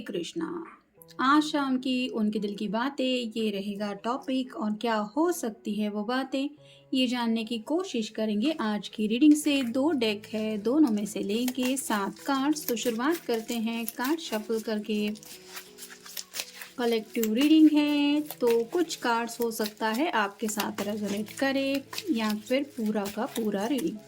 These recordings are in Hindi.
कृष्णा। आज शाम की उनके दिल की बातें ये रहेगा टॉपिक, और क्या हो सकती है वो बातें ये जानने की कोशिश करेंगे। आज की रीडिंग से दो डेक है, दोनों में से लेंगे 7 कार्ड्स। तो शुरुआत करते हैं कार्ड शफल करके। कलेक्टिव रीडिंग है तो कुछ कार्ड्स हो सकता है आपके साथ रेजोनेट करे या फिर पूरा का पूरा रीडिंग।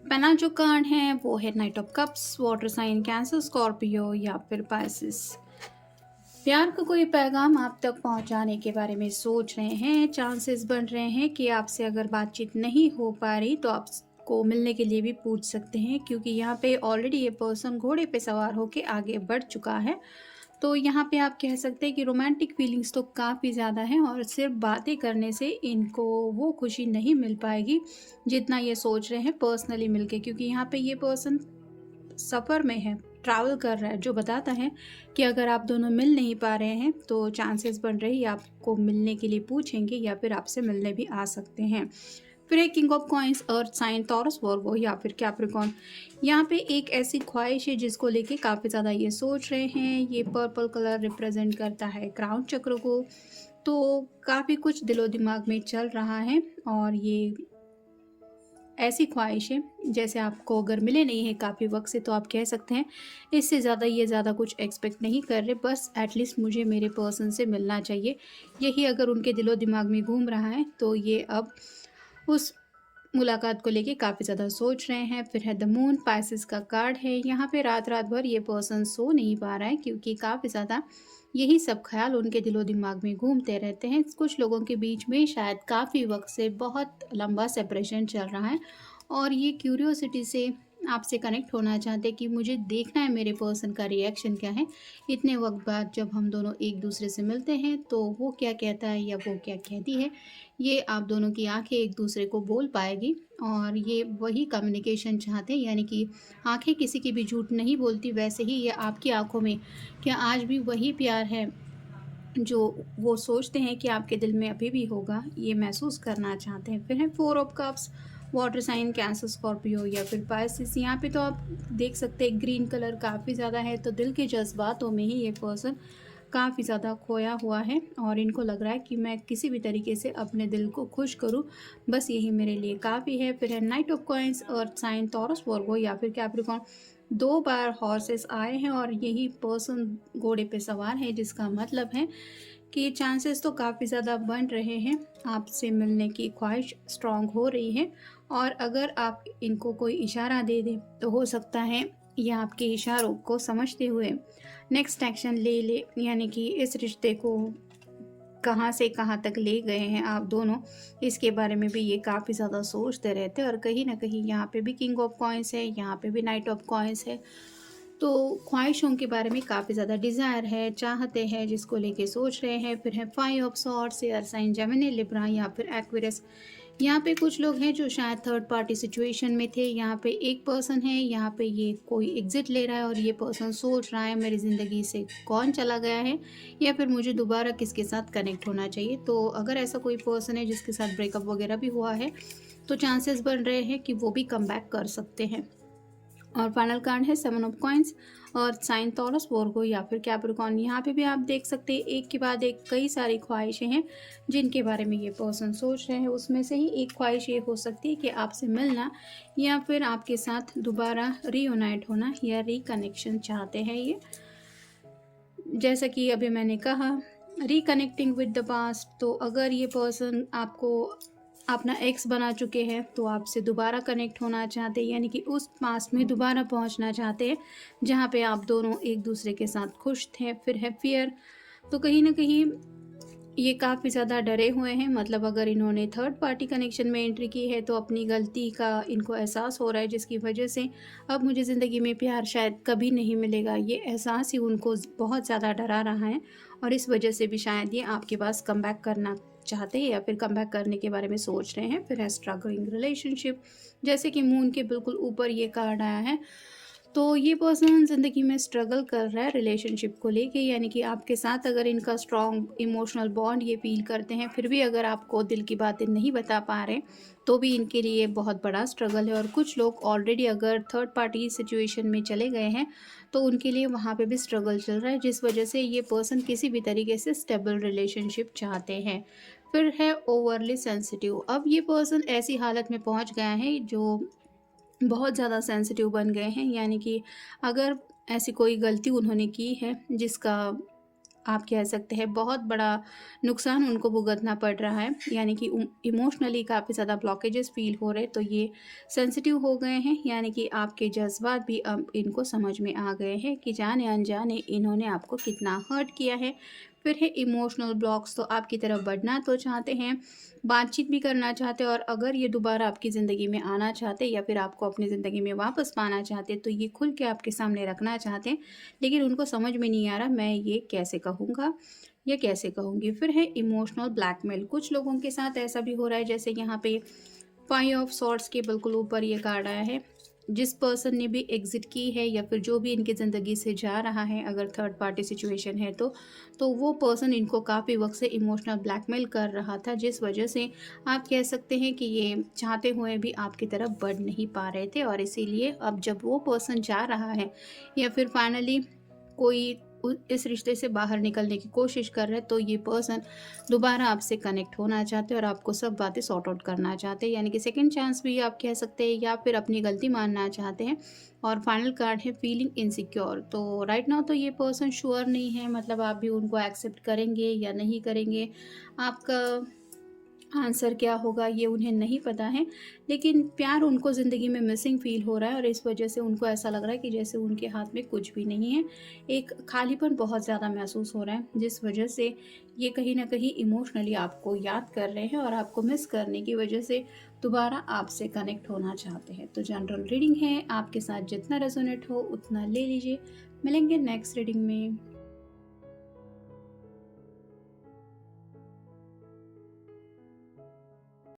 पहला जो कार्ड है वो है knight of cups. Water sign Cancer, Scorpio या फिर पाइसिस। प्यार का कोई पैगाम आप तक पहुंचाने के बारे में सोच रहे हैं। चांसेस बन रहे हैं कि आपसे अगर बातचीत नहीं हो पा रही तो आपको मिलने के लिए भी पूछ सकते हैं, क्योंकि यहाँ पे ऑलरेडी ये पर्सन घोड़े पे सवार होके आगे बढ़ चुका है। तो यहाँ पे आप कह सकते हैं कि रोमांटिक फीलिंग्स तो काफ़ी ज़्यादा हैं, और सिर्फ बातें करने से इनको वो खुशी नहीं मिल पाएगी जितना ये सोच रहे हैं पर्सनली मिलके, क्योंकि यहाँ पे ये पर्सन सफ़र में है, ट्रैवल कर रहा है, जो बताता है कि अगर आप दोनों मिल नहीं पा रहे हैं तो चांसेस बन रहे हैं आपको मिलने के लिए पूछेंगे या फिर आपसे मिलने भी आ सकते हैं। फिर है king of coins, earth sign, Taurus, Virgo या फिर कैप्रिकॉर्न। यहाँ पे एक ऐसी ख्वाहिश है जिसको लेके काफ़ी ज़्यादा ये सोच रहे हैं। ये पर्पल कलर रिप्रेजेंट करता है क्राउन चक्र को। तो काफ़ी कुछ दिलो दिमाग में चल रहा है, और ये ऐसी ख्वाहिश है जैसे आपको अगर मिले नहीं है काफ़ी वक्त से, तो आप कह सकते हैं इससे ज़्यादा ये ज़्यादा कुछ एक्सपेक्ट नहीं कर रहे, बस एटलीस्ट मुझे मेरे पर्सन से मिलना चाहिए। यही अगर उनके दिलो दिमाग में घूम रहा है तो ये अब उस मुलाकात को लेके काफ़ी ज़्यादा सोच रहे हैं। फिर है द मून, पाइसेस का कार्ड है। यहाँ पे रात रात भर ये पर्सन सो नहीं पा रहा है, क्योंकि काफ़ी ज़्यादा यही सब ख्याल उनके दिलो दिमाग में घूमते रहते हैं। कुछ लोगों के बीच में शायद काफ़ी वक्त से बहुत लंबा सेपरेशन चल रहा है, और ये क्यूरियोसिटी से आपसे कनेक्ट होना चाहते हैं कि मुझे देखना है मेरे पर्सन का रिएक्शन क्या है। इतने वक्त बाद जब हम दोनों एक दूसरे से मिलते हैं तो वो क्या कहता है या वो क्या कहती है, ये आप दोनों की आंखें एक दूसरे को बोल पाएगी। और ये वही कम्युनिकेशन चाहते हैं, यानी कि आंखें किसी की भी झूठ नहीं बोलती, वैसे ही ये आपकी आंखों में क्या आज भी वही प्यार है जो वो सोचते हैं कि आपके दिल में अभी भी होगा, ये महसूस करना चाहते हैं। फिर है 4 of cups, water sign, Cancer, Scorpio या फिर पाइसिस। यहाँ पे तो आप देख सकते हैं ग्रीन कलर काफ़ी ज़्यादा है, तो दिल के जज्बातों में ही ये पर्सन काफ़ी ज़्यादा खोया हुआ है, और इनको लग रहा है कि मैं किसी भी तरीके से अपने दिल को खुश करूं, बस यही मेरे लिए काफ़ी है। फिर है knight of coins, earth sign, Taurus, Virgo या फिर कैप्रिकॉर्न। 2 बार हॉर्सेस आए हैं और यही पर्सन घोड़े पे सवार है, जिसका मतलब है कि चांसेस तो काफ़ी ज़्यादा बन रहे हैं, आपसे मिलने की ख्वाहिश स्ट्रांग हो रही है। और अगर आप इनको कोई इशारा दे दें तो हो सकता है ये आपके इशारों को समझते हुए नेक्स्ट एक्शन ले ले, यानी कि इस रिश्ते को कहाँ से कहाँ तक ले गए हैं आप दोनों, इसके बारे में भी ये काफ़ी ज़्यादा सोचते रहते हैं। और कहीं ना कहीं यहाँ पे भी किंग ऑफ कॉइंस है, यहाँ पे भी नाइट ऑफ कॉइंस है। तो ख्वाहिशों के बारे में काफ़ी ज़्यादा डिज़ायर है, चाहते हैं, जिसको लेके सोच रहे हैं। फिर है 5 of swords, air sign, Gemini, Libra या फिर एक्वेरियस। यहाँ पे कुछ लोग हैं जो शायद थर्ड पार्टी सिचुएशन में थे। यहाँ पे एक पर्सन है, यहाँ पे ये कोई एग्जिट ले रहा है, और ये पर्सन सोच रहा है मेरी ज़िंदगी से कौन चला गया है, या फिर मुझे दोबारा किसके साथ कनेक्ट होना चाहिए। तो अगर ऐसा कोई पर्सन है जिसके साथ ब्रेकअप वगैरह भी हुआ है, तो चांसेस बन रहे हैं कि वो भी कम बैक कर सकते हैं। और फाइनल कार्ड है 7 ऑफ कॉइंस, और साइन, टॉरस, वर्गो या फिर कैप्रिकॉर्न। यहाँ पे भी आप देख सकते हैं एक के बाद एक कई सारी ख्वाहिशें हैं जिनके बारे में ये पर्सन सोच रहे हैं। उसमें से ही एक ख्वाहिश ये हो सकती है कि आपसे मिलना, या फिर आपके साथ दोबारा रीयूनाइट होना या रिकनेक्शन चाहते हैं ये। जैसा कि अभी मैंने कहा, रिकनेक्टिंग विद द पास्ट, तो अगर ये पर्सन आपको अपना एक्स बना चुके हैं तो आपसे दोबारा कनेक्ट होना चाहते हैं, यानी कि उस पास्ट में दोबारा पहुंचना चाहते हैं जहां पे आप दोनों एक दूसरे के साथ खुश थे। फिर है फियर, तो कहीं ना कहीं ये काफ़ी ज़्यादा डरे हुए हैं, मतलब अगर इन्होंने थर्ड पार्टी कनेक्शन में एंट्री की है तो अपनी गलती का इनको एहसास हो रहा है, जिसकी वजह से अब मुझे ज़िंदगी में प्यार शायद कभी नहीं मिलेगा, ये एहसास ही उनको बहुत ज़्यादा डरा रहा है। और इस वजह से भी शायद ये आपके पास कम बैक करना चाहते हैं या फिर कम बैक करने के बारे में सोच रहे हैं। फिर है स्ट्रगलिंग रिलेशनशिप, जैसे कि मून के बिल्कुल ऊपर ये कार्ड आया है, तो ये पर्सन ज़िंदगी में स्ट्रगल कर रहा है रिलेशनशिप को लेके, यानी कि आपके साथ अगर इनका स्ट्रॉन्ग इमोशनल बॉन्ड ये फील करते हैं, फिर भी अगर आपको दिल की बातें नहीं बता पा रहे तो भी इनके लिए बहुत बड़ा स्ट्रगल है। और कुछ लोग ऑलरेडी अगर थर्ड पार्टी सिचुएशन में चले गए हैं तो उनके लिए वहाँ पे भी स्ट्रगल चल रहा है, जिस वजह से ये पर्सन किसी भी तरीके से स्टेबल रिलेशनशिप चाहते हैं। फिर है ओवरली सेंसिटिव, अब ये पर्सन ऐसी हालत में पहुँच गया है जो बहुत ज़्यादा सेंसिटिव बन गए हैं, यानी कि अगर ऐसी कोई गलती उन्होंने की है जिसका आप कह सकते हैं बहुत बड़ा नुकसान उनको भुगतना पड़ रहा है, यानी कि इमोशनली काफ़ी ज़्यादा ब्लॉकेजेस फील हो रहे, तो ये सेंसिटिव हो गए हैं, यानी कि आपके जज्बात भी अब इनको समझ में आ गए हैं कि जाने अनजाने इन्होंने आपको कितना हर्ट किया है। फिर है इमोशनल ब्लॉक्स, तो आपकी तरफ बढ़ना तो चाहते हैं, बातचीत भी करना चाहते हैं, और अगर ये दोबारा आपकी ज़िंदगी में आना चाहते या फिर आपको अपनी ज़िंदगी में वापस पाना चाहते तो ये खुल के आपके सामने रखना चाहते हैं, लेकिन उनको समझ में नहीं आ रहा मैं ये कैसे कहूँगा या कैसे कहूँगी। फिर है इमोशनल ब्लैकमेल, कुछ लोगों के साथ ऐसा भी हो रहा है, जैसे यहाँ पे 5 ऑफ सॉर्ड्स के बिल्कुल ऊपर ये कार्ड आया है, जिस पर्सन ने भी एग्ज़िट की है या फिर जो भी इनकी ज़िंदगी से जा रहा है, अगर थर्ड पार्टी सिचुएशन है तो वो पर्सन इनको काफ़ी वक्त से इमोशनल ब्लैकमेल कर रहा था, जिस वजह से आप कह सकते हैं कि ये चाहते हुए भी आपकी तरफ बढ़ नहीं पा रहे थे। और इसीलिए अब जब वो पर्सन जा रहा है या फिर फाइनली कोई इस रिश्ते से बाहर निकलने की कोशिश कर रहे हैं, तो ये पर्सन दोबारा आपसे कनेक्ट होना चाहते हैं और आपको सब बातें सॉर्ट आउट करना चाहते हैं, यानी कि सेकंड चांस भी आप कह सकते हैं, या फिर अपनी गलती मानना चाहते हैं। और फाइनल कार्ड है फीलिंग इनसिक्योर, तो राइट नाउ तो ये पर्सन श्योर नहीं है, मतलब आप भी उनको एक्सेप्ट करेंगे या नहीं करेंगे, आपका आंसर क्या होगा ये उन्हें नहीं पता है, लेकिन प्यार उनको ज़िंदगी में मिसिंग फ़ील हो रहा है और इस वजह से उनको ऐसा लग रहा है कि जैसे उनके हाथ में कुछ भी नहीं है। एक खालीपन बहुत ज़्यादा महसूस हो रहा है, जिस वजह से ये कहीं न कहीं इमोशनली आपको याद कर रहे हैं और आपको मिस करने की वजह से दोबारा आपसे कनेक्ट होना चाहते हैं। तो जनरल रीडिंग है, आपके साथ जितना रेज़ोनेट हो उतना ले लीजिए। मिलेंगे नेक्स्ट रीडिंग में।